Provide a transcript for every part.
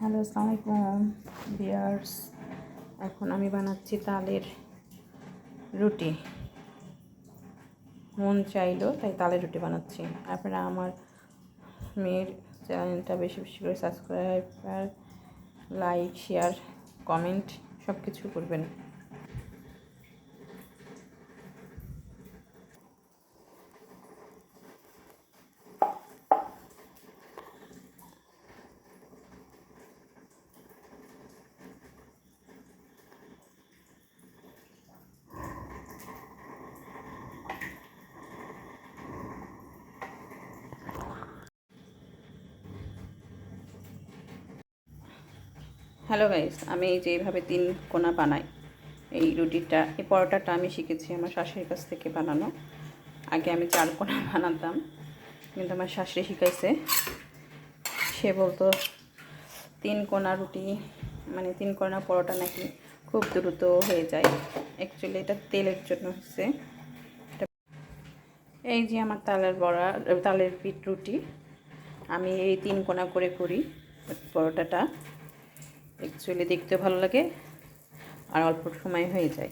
Hello, আসসালামু আলাইকুম viewers. এখন আমি বানাচ্ছি তালের রুটি। মন চাইলো তাই তালের রুটি বানাচ্ছি। আপনারা আমার মেয়ের চ্যানেলটা বেশি বেশি করে সাবস্ক্রাইব, লাইক, শেয়ার, কমেন্ট সব কিছু করবেন। হ্যালো গাইস, আমি এই যে এইভাবে 3 কোণা বানাই এই রুটিটা। এই পরোটাটা আমি শিখেছি আমার শাশুড়ির কাছ থেকে বানানো। আগে আমি 4 কোণা বানাতাম, কিন্তু আমার শাশুড়ি শিখাইছে। সে বলতো 3 কোণা রুটি মানে 3 কোণা পরোটা নাকি খুব দ্রুত হয়ে যায়। অ্যাকচুয়ালি এটা তেলের জন্য হচ্ছে। এই যে আমার তালের পিঠ রুটি আমি এই 3 কোণা করে করি পরোটাটা। অ্যাকচুয়ালি দেখতে ভালো লাগে আর অল্প সময় হয়ে যায়।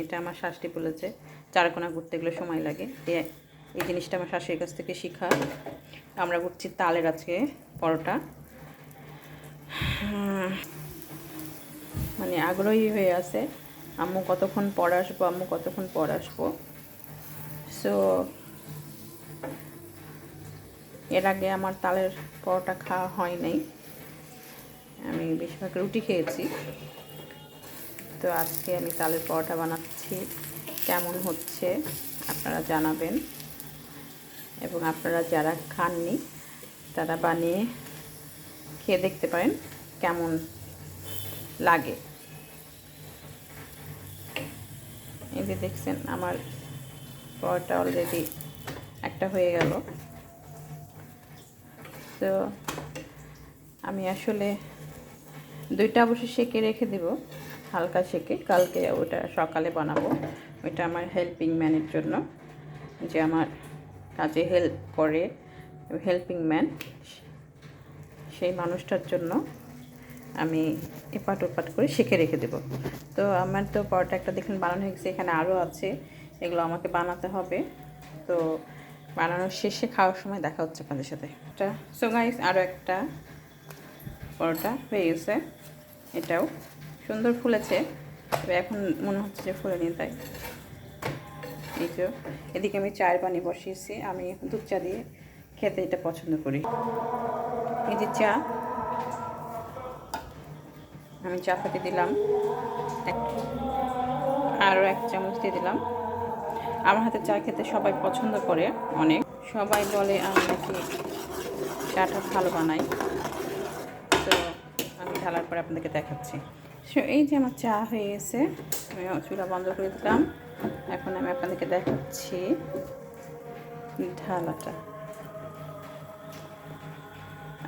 এটা আমার শাশুড়ি বলেছে 4 কোণা করতে গেলে সময় লাগে। এই জিনিসটা আমার শাশুড়ির কাছ থেকে শেখা। আমরা করছি তালের আজকে পরোটা। মানে আগ্রহী হয়ে আছে, আম্মু কতক্ষণ পর আসবো। সো এর আগে আমার তালের পরোটা খাওয়া হয় নাই, আমি বেশিরভাগ রুটি খেয়েছি। তো আজকে আমি তালের পরোটা বানাচ্ছি। কেমন হচ্ছে আপনারা জানাবেন, এবং আপনারা যারা খাননি তারা বানিয়ে খেয়ে দেখতে পারেন কেমন লাগে। এই যে দেখছেন আমার পরোটা অলরেডি একটা হয়ে গেল। তো আমি আসলে 2টা অবশ্যই সেঁকে রেখে দেব, হালকা সেঁকে। কালকে ওটা সকালে বানাবো। ওইটা আমার হেল্পিং ম্যানের জন্য, যে আমার কাজে হেল্প করে, হেল্পিং ম্যান, সেই মানুষটার জন্য আমি এপাট ওপাট করে সেঁকে রেখে দেব। তো আমার তো পরোটা একটা দেখুন বানানো হয়ে গেছে, এখানে আরও আছে, এগুলো আমাকে বানাতে হবে। তো বানানোর শেষে খাওয়ার সময় দেখা হচ্ছে আপনাদের সাথে। সো গাইস, আরও একটা পরোটা হয়ে গেছে। এটাও সুন্দর ফুলেছে, তবে এখন মনে হচ্ছে যে ফুলেনি। তাই এই যে এদিকে আমি চায়ের পানি বসিয়েছি। আমি দুধ চা দিয়ে খেতে এটা পছন্দ করি। এই যে চা, আমি চা পাতি দিলাম, আরও 1 চামচ দিয়ে দিলাম। আমার হাতে চা খেতে সবাই পছন্দ করে অনেক, সবাই বলে আমি নাকি চাটা ভালো বানাই। তো আমি ঢালার পরে আপনাদেরকে দেখাচ্ছি। সো এই যে আমার চা হয়ে গেছে, আমি চুলা বন্ধ করে দিলাম। এখন আমি আপনাদেরকে দেখাচ্ছি ঢালাটা।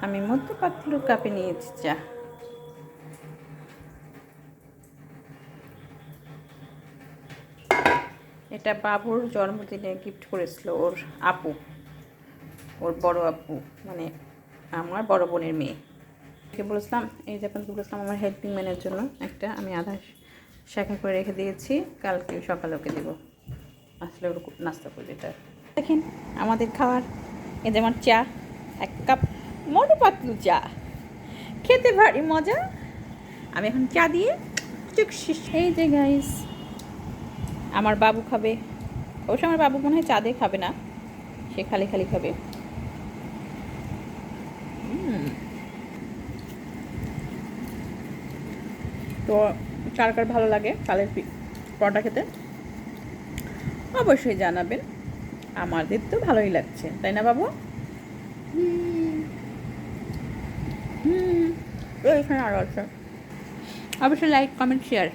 আমি মধ্য পাতলু কাপে নিয়েছি চা। এটা বাবুর জন্মদিনে গিফট করেছিল ওর আপু, ওর বড় আপু, মানে আমার বড় বোনের মেয়ে। বলেছিলাম এই যে আপনাকে বলেছিলাম আমার হেল্পিং ম্যানের জন্য একটা আমি আধা শাখা করে রেখে দিয়েছি, কালকে সকালে ওকে দেবো, আসলে ওর নাস্তা করবে। এটা দেখেন আমাদের খাবার। এই যে আমার চা, 1 কাপ মোটু পাতলু চা, খেতে ভারী মজা। আমি এখন চা দিয়ে এই যে গাইস আমার বাবু খাবে। অবশ্য আমার বাবু মনে হয় চা দিয়ে খাবে না, সে খালি খালি খাবে। তো কার কার ভালো লাগে তালের পরোটা খেতে অবশ্যই জানাবেন। আমাদের তো ভালোই লাগছে, তাই না বাবু? এখানে আরও আছে। অবশ্যই লাইক, কমেন্ট, শেয়ার।